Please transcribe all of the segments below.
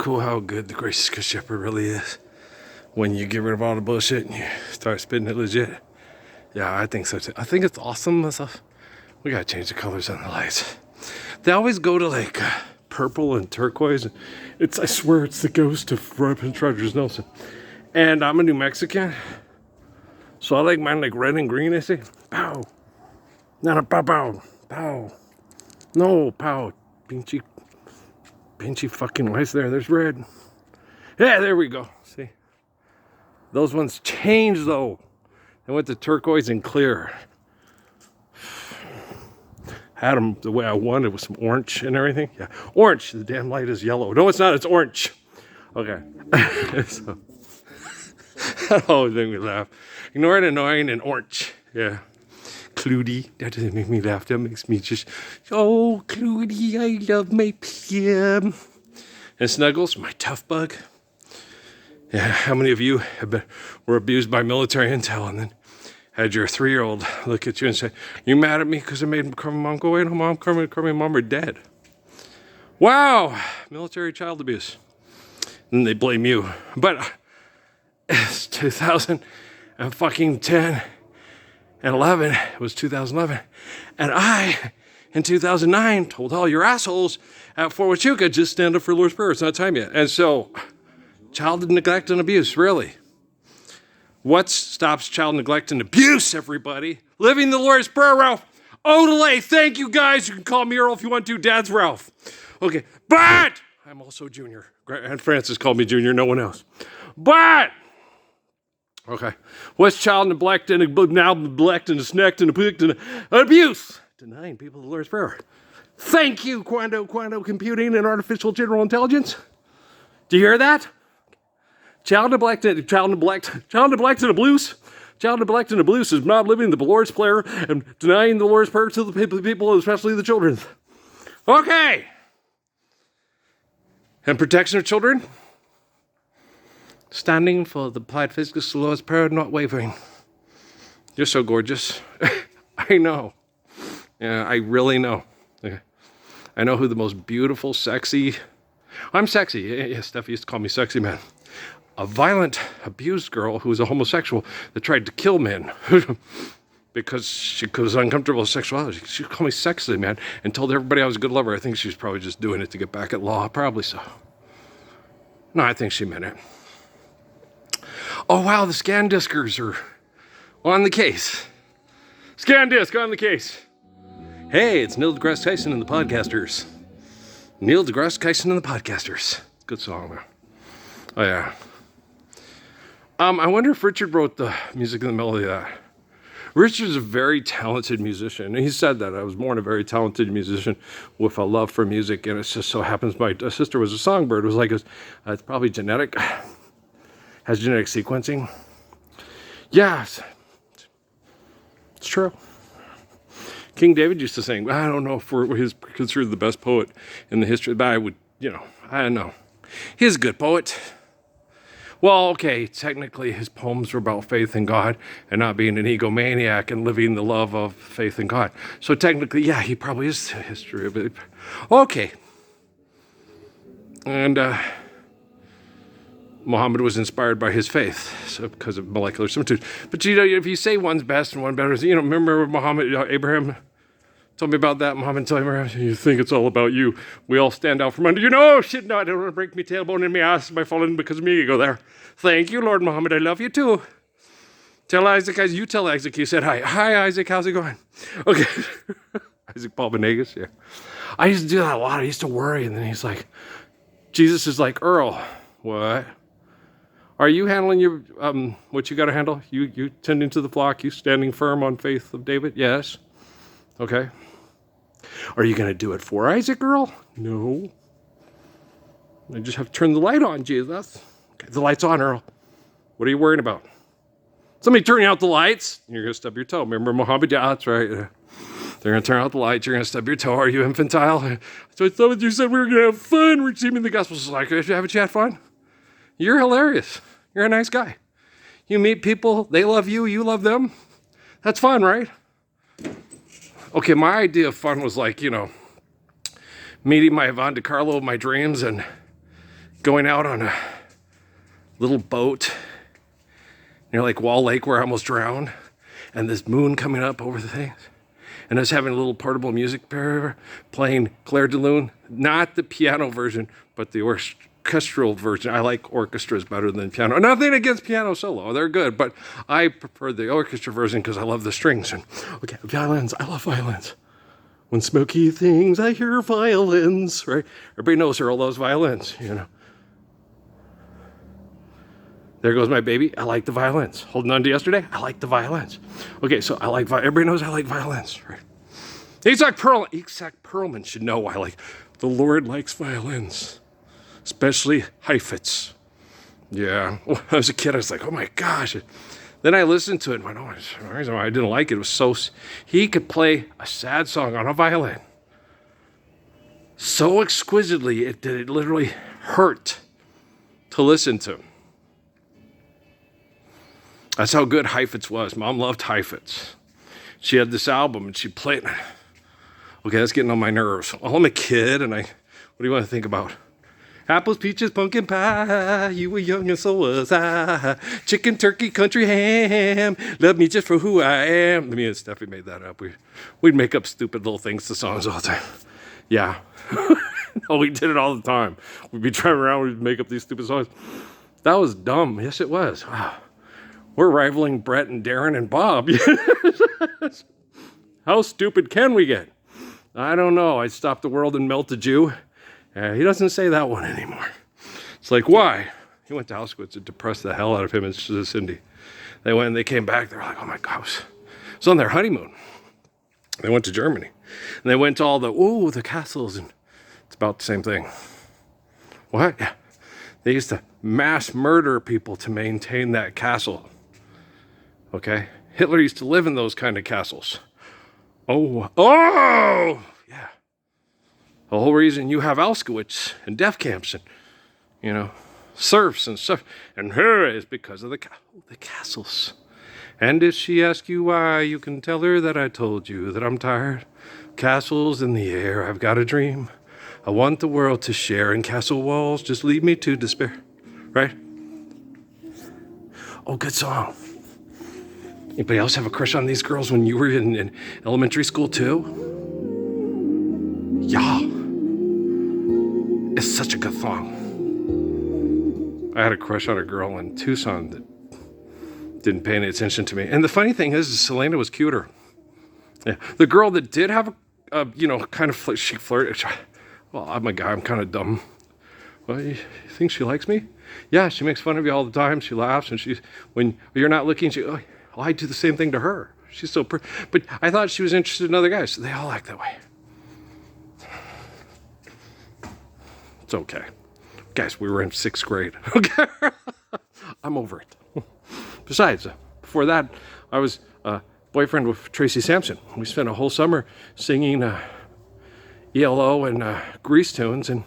cool how good the gracious good shepherd really is when you get rid of all the bullshit and you start spitting it legit. Yeah, I think so too. I think it's awesome and stuff. We gotta change the colors on the lights. They always go to like purple and turquoise. I swear it's the ghost of Robin Trudger's Nelson. And I'm a New Mexican, so I like mine like red and green, I say. Pow. Not a pow pow. Pow. No, pow. Pinchy fucking lights there. There's red. Yeah, there we go. See? Those ones changed though. They went to turquoise and clear. Had them the way I wanted with some orange and everything. Yeah, orange. The damn light is yellow. No, it's not. It's orange. Okay. So, that always makes me laugh. Ignore it, annoying, and orange. Yeah. Cluedy. That doesn't make me laugh. That makes me just, oh, Cluedy, I love my PM. And Snuggles, my tough bug. Yeah, how many of you were abused by military intel and then had your 3-year-old look at you and say, you mad at me because I made Carmen Mom go away? No, Mom, Carmen and Mom are dead. Wow, military child abuse. And they blame you. But it's 2010 and 11. It was 2011. And I, in 2009, told all your assholes at Fort Huachuca, just stand up for Lord's Prayer. It's not time yet. And so, child neglect and abuse, really. What stops child neglect and abuse, everybody? Living the Lord's Prayer, Ralph. Odelay, thank you guys. You can call me Earl if you want to. Dad's Ralph. Okay, but I'm also Junior. Aunt Frances called me Junior, no one else. But, okay, what's child neglect and now neglect and neglect and abuse? Denying people the Lord's Prayer. Thank you, Quanto Computing and Artificial General Intelligence. Do you hear that? Child neglect and abuse. Child neglect and abuse is not living the Lord's Prayer and denying the Lord's Prayer to the people, especially the children. Okay. And protection of children? Standing for the applied physics of the Lord's Prayer, not wavering. You're so gorgeous. I know. Yeah, I really know. Okay. I know who the most beautiful, sexy... I'm sexy. Yeah, Steffi used to call me sexy man. A violent, abused girl who was a homosexual that tried to kill men because she was uncomfortable with sexuality. She called me sexy man and told everybody I was a good lover. I think she was probably just doing it to get back at law. Probably so. No, I think she meant it. Oh, wow, the scan discers are on the case. Scan disc on the case. Hey, it's Neil deGrasse Tyson and the Podcasters. Neil deGrasse Tyson and the Podcasters. Good song, man. Oh, yeah. I wonder if Richard wrote the music and the melody of that. Richard's a very talented musician. And he said that. I was born a very talented musician with a love for music. And it just so happens my sister was a songbird. It was like, it's probably genetic. Has genetic sequencing. Yes. It's true. King David used to sing, I don't know if he's considered the best poet in the history, but I would, I don't know. He's a good poet. Well, okay, technically his poems were about faith in God and not being an egomaniac and living the love of faith in God. So technically, yeah, he probably is the history of it. Okay. And Muhammad was inspired by his faith, so because of molecular similitude. But if you say one's best and one better, remember Muhammad, Abraham told me about that. Muhammad told Abraham, you think it's all about you. We all stand out from under you. No, shit, no, I don't want to break me tailbone in my ass by falling because of me. You go there. Thank you, Lord Muhammad. I love you too. Tell Isaac, you tell Isaac you said hi. Hi, Isaac, how's it going? Okay. Isaac Paul Venegas, yeah. I used to do that a lot. I used to worry, and then he's like, Jesus is like, Earl, what? Are you handling your, what you got to handle? You tending to the flock? You standing firm on faith of David? Yes. Okay. Are you going to do it for Isaac, Earl? No. I just have to turn the light on, Jesus. Okay, the light's on, Earl. What are you worrying about? Somebody turning out the lights? You're going to stub your toe. Remember Muhammad? Yeah, that's right. They're going to turn out the lights. You're going to stub your toe. Are you infantile? So I thought you said we were going to have fun receiving the gospel. So like, haven't you had fun? You're hilarious. You're a nice guy. You meet people, they love you, you love them. That's fun, right? Okay, my idea of fun was like, meeting my Yvonne DiCarlo of my dreams and going out on a little boat near like Wall Lake where I almost drowned, and this moon coming up over the things. And I was having a little portable music player playing Claire de Lune, not the piano version, but the orchestral version. I like orchestras better than piano. Nothing against piano solo, they're good, but I prefer the orchestra version because I love the strings. And okay, violins, I love violins. When smoky things, I hear violins, right? Everybody knows all those violins, you know. There goes my baby. I like the violins. Holding on to yesterday. I like the violins. Okay, so I like everybody knows I like violins, right? Isaac Perlman should know I like. The Lord likes violins, especially Heifetz. Yeah, when I was a kid, I was like, oh my gosh. Then I listened to it and went, oh, the reason why I didn't like it was he could play a sad song on a violin so exquisitely that it literally hurt to listen to. That's how good Heifetz was. Mom loved Heifetz. She had this album and she played it. Okay, that's getting on my nerves. Well, I'm a kid and what do you want to think about? Apples, peaches, pumpkin pie, you were young and so was I. Chicken, turkey, country ham, love me just for who I am. Me and Steffi made that up. We'd make up stupid little things to songs all the time. Yeah. No, we did it all the time. We'd be driving around, we'd make up these stupid songs. That was dumb. Yes, it was. Wow. We're rivaling Brett and Darren and Bob. How stupid can we get? I don't know. I'd stop the world and melt a Jew. He doesn't say that one anymore. It's like, why? He went to Auschwitz. It depressed the hell out of him and Cindy. They went and they came back. They were like, oh my gosh. It was on their honeymoon. They went to Germany. And they went to all the castles. And it's about the same thing. What? Yeah. They used to mass murder people to maintain that castle. Okay? Hitler used to live in those kind of castles. Oh, yeah. The whole reason you have Auschwitz and death camps and, serfs and stuff, and her is because of the castles. And if she asks you why, you can tell her that I told you that I'm tired. Castles in the air, I've got a dream. I want the world to share, and castle walls just lead me to despair. Right? Oh, good song. Anybody else have a crush on these girls when you were in elementary school too? Yeah. It's such a good song. I had a crush on a girl in Tucson that didn't pay any attention to me. And the funny thing is Selena was cuter. Yeah. The girl that did have kind of, she flirted. Well, I'm a guy, I'm kind of dumb. Well, you think she likes me? Yeah, she makes fun of you all the time. She laughs and when you're not looking, I do the same thing to her. She's so pretty. But I thought she was interested in other guys. So they all act that way. It's okay. Guys, we were in 6th grade. Okay. I'm over it. Besides, before that, I was boyfriend with Tracy Sampson. We spent a whole summer singing ELO and Grease tunes and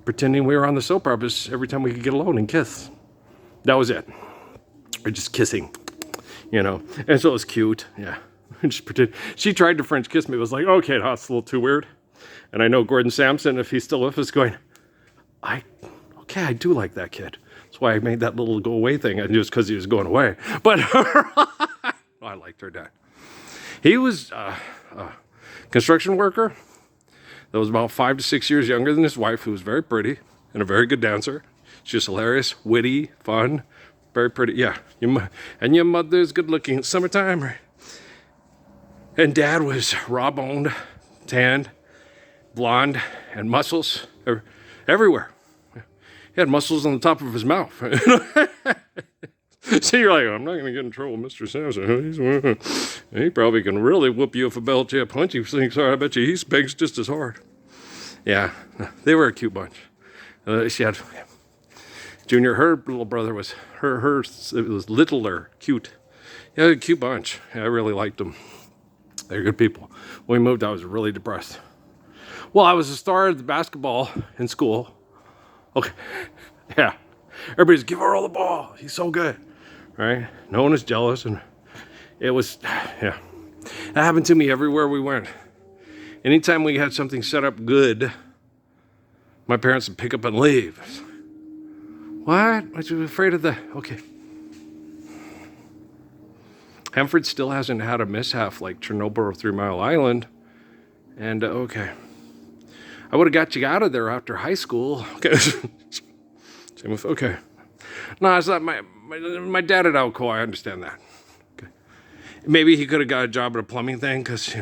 pretending we were on the soap operas every time we could get alone and kiss. That was it. Or just kissing, And so it was cute, yeah. Just pretend. She tried to French kiss me. It was like, okay, that's a little too weird. And I know Gordon Sampson, if he's still with us, going, I do like that kid. That's why I made that little go away thing. And just because he was going away. But I liked her dad. He was a construction worker that was about 5 to 6 years younger than his wife, who was very pretty and a very good dancer. She was hilarious, witty, fun, very pretty. Yeah, and your mother's good looking. Summertime, right? And dad was raw-boned, tanned, blonde, and muscles everywhere. He had muscles on the top of his mouth. So you're like, I'm not going to get in trouble with Mr. Sampson. He probably can really whoop you if a bell tip punch you thinks hard. I bet you he spanks just as hard. Yeah, they were a cute bunch. She had Junior, her little brother was it was littler, cute. Yeah, a cute bunch. Yeah, I really liked them. They're good people. When we moved, I was really depressed. Well, I was a star at the basketball in school. Okay, yeah. Everybody's give Earl the ball. He's so good, right? No one was jealous, and it was, yeah. That happened to me everywhere we went. Anytime we had something set up good, my parents would pick up and leave. What? Are you afraid of the... Okay. Hanford still hasn't had a mishap like Chernobyl or 3 Mile Island. And, okay. I would have got you out of there after high school. Okay. Same with... Okay. No, it's not my dad at Alcoa. I understand that. Okay. Maybe he could have got a job at a plumbing thing because,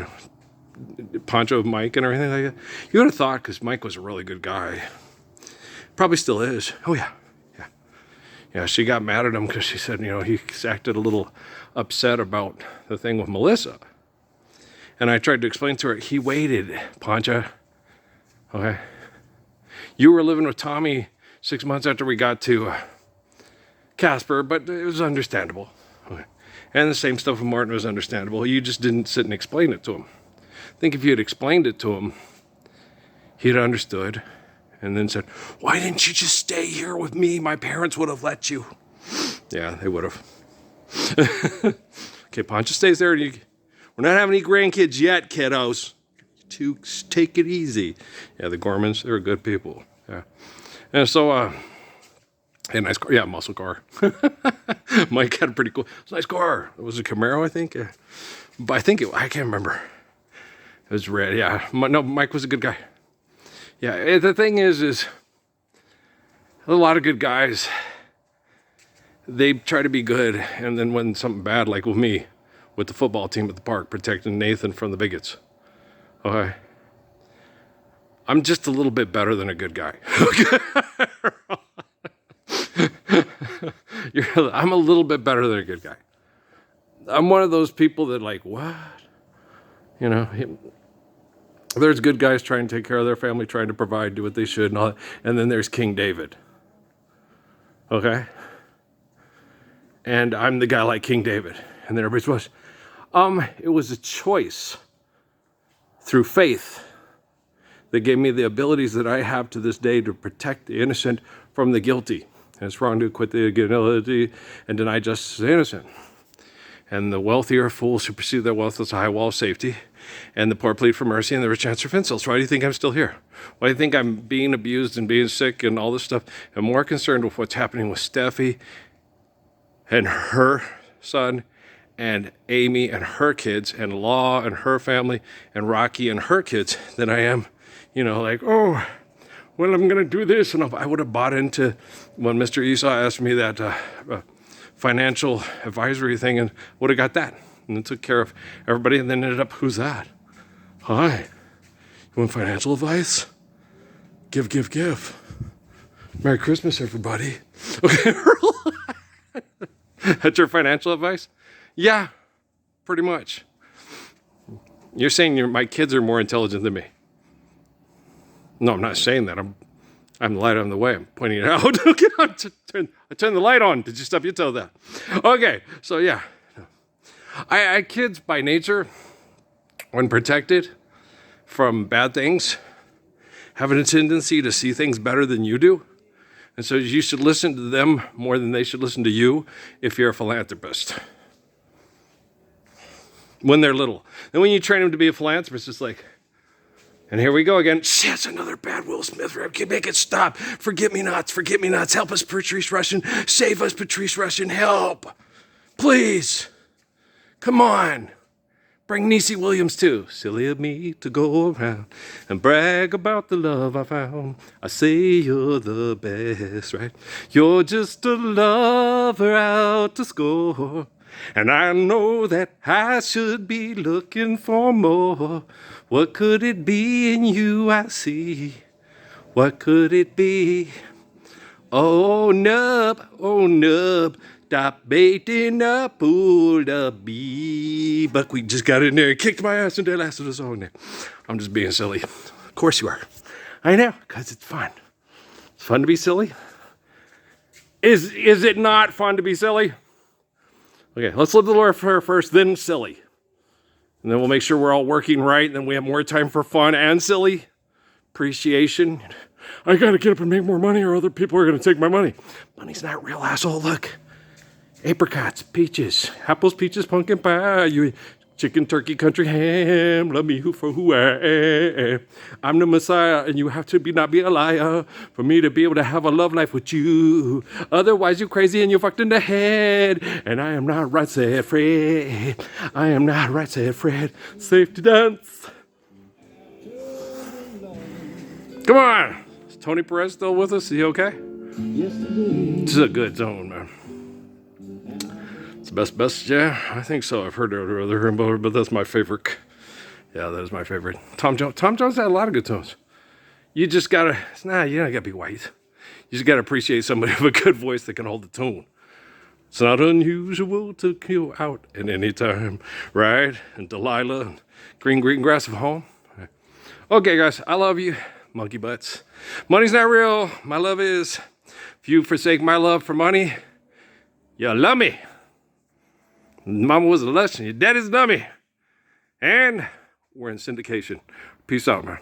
Poncho Mike and everything like that. You would have thought because Mike was a really good guy. Probably still is. Oh, yeah. Yeah, she got mad at him because she said, he acted a little upset about the thing with Melissa. And I tried to explain to her, he waited, Poncha. Okay? You were living with Tommy 6 months after we got to Casper, but it was understandable. Okay? And the same stuff with Martin was understandable. You just didn't sit and explain it to him. I think if you had explained it to him, he'd understood. And then said, why didn't you just stay here with me? My parents would have let you. Yeah, they would have. Okay, Poncho stays there. We're not having any grandkids yet, kiddos. Take it easy. Yeah, the Gormans, they were good people. Yeah. And so, nice car. Yeah, muscle car. Mike had a pretty cool, nice car. It was a Camaro, I think. Yeah. But I can't remember. It was red, yeah. No, Mike was a good guy. Yeah, the thing is a lot of good guys, they try to be good, and then when something bad, like with me, with the football team at the park, protecting Nathan from the bigots, okay? I'm just a little bit better than a good guy. I'm a little bit better than a good guy. I'm one of those people that like, what? There's good guys trying to take care of their family, trying to provide, do what they should, and all that. And then there's King David. Okay? And I'm the guy like King David. And then everybody's was. It was a choice through faith that gave me the abilities that I have to this day to protect the innocent from the guilty. And it's wrong to acquit the guilty and deny justice to the innocent. And the wealthy are fools who perceive their wealth as a high wall of safety. And the poor plead for mercy and the rich answer for insults. Why do you think I'm still here? Why do you think I'm being abused and being sick and all this stuff? I'm more concerned with what's happening with Steffi and her son and Amy and her kids and Law and her family and Rocky and her kids than I am, oh, well, I'm going to do this. And I would have bought into when Mr. Esau asked me that financial advisory thing and would have got that. And then took care of everybody and then ended up, who's that? Hi. You want financial advice? Give. Merry Christmas, everybody. Okay. That's your financial advice? Yeah, pretty much. You're saying my kids are more intelligent than me. No, I'm not saying that. I'm the light on the way. I'm pointing it out. Okay, I turned the light on. Did you stub your toe there? Okay, so yeah. Kids by nature, when protected from bad things, have a tendency to see things better than you do. And so you should listen to them more than they should listen to you if you're a philanthropist. When they're little. Then when you train them to be a philanthropist, it's like, and here we go again. That's another bad Will Smith rap. Make it stop. Forget me nots. Help us, Patrice Rushen. Save us, Patrice Rushen. Help. Please. Come on. Bring Niecy Williams too. Silly of me to go around and brag about the love I found. I say you're the best, right? You're just a lover out to score. And I know that I should be looking for more. What could it be in you I see? What could it be? Oh, nub. Stop baiting up, pulled up, bee. Buckwheat just got in there and kicked my ass into the last of the song there. I'm just being silly. Of course you are. I know, because it's fun. It's fun to be silly. Is it not fun to be silly? Okay, let's live the Lord first, then silly. And then we'll make sure we're all working right, and then we have more time for fun and silly. Appreciation. I gotta get up and make more money or other people are gonna take my money. Money's not real, asshole, look. Apricots, peaches, apples, peaches, pumpkin pie. Chicken, turkey, country ham, love me for who I am. I'm the Messiah, and you have to not be a liar for me to be able to have a love life with you. Otherwise, you're crazy and you're fucked in the head. And I am not right, said Fred. I am not right, said Fred. Safe to dance. Come on. Is Tony Perez still with us? Is he okay? This is a good zone, man. It's the best, yeah, I think so. I've heard other, but that's my favorite. Yeah, that is my favorite. Tom Jones had a lot of good tones. You just gotta, you don't gotta be white. You just gotta appreciate somebody with a good voice that can hold the tune. It's not unusual to kill out at any time, right? And Delilah and green grass of home. Okay, guys, I love you, monkey butts. Money's not real. My love is. If you forsake my love for money, you love me. Mama was a lesson. Your daddy's a dummy. And we're in syndication. Peace out, man.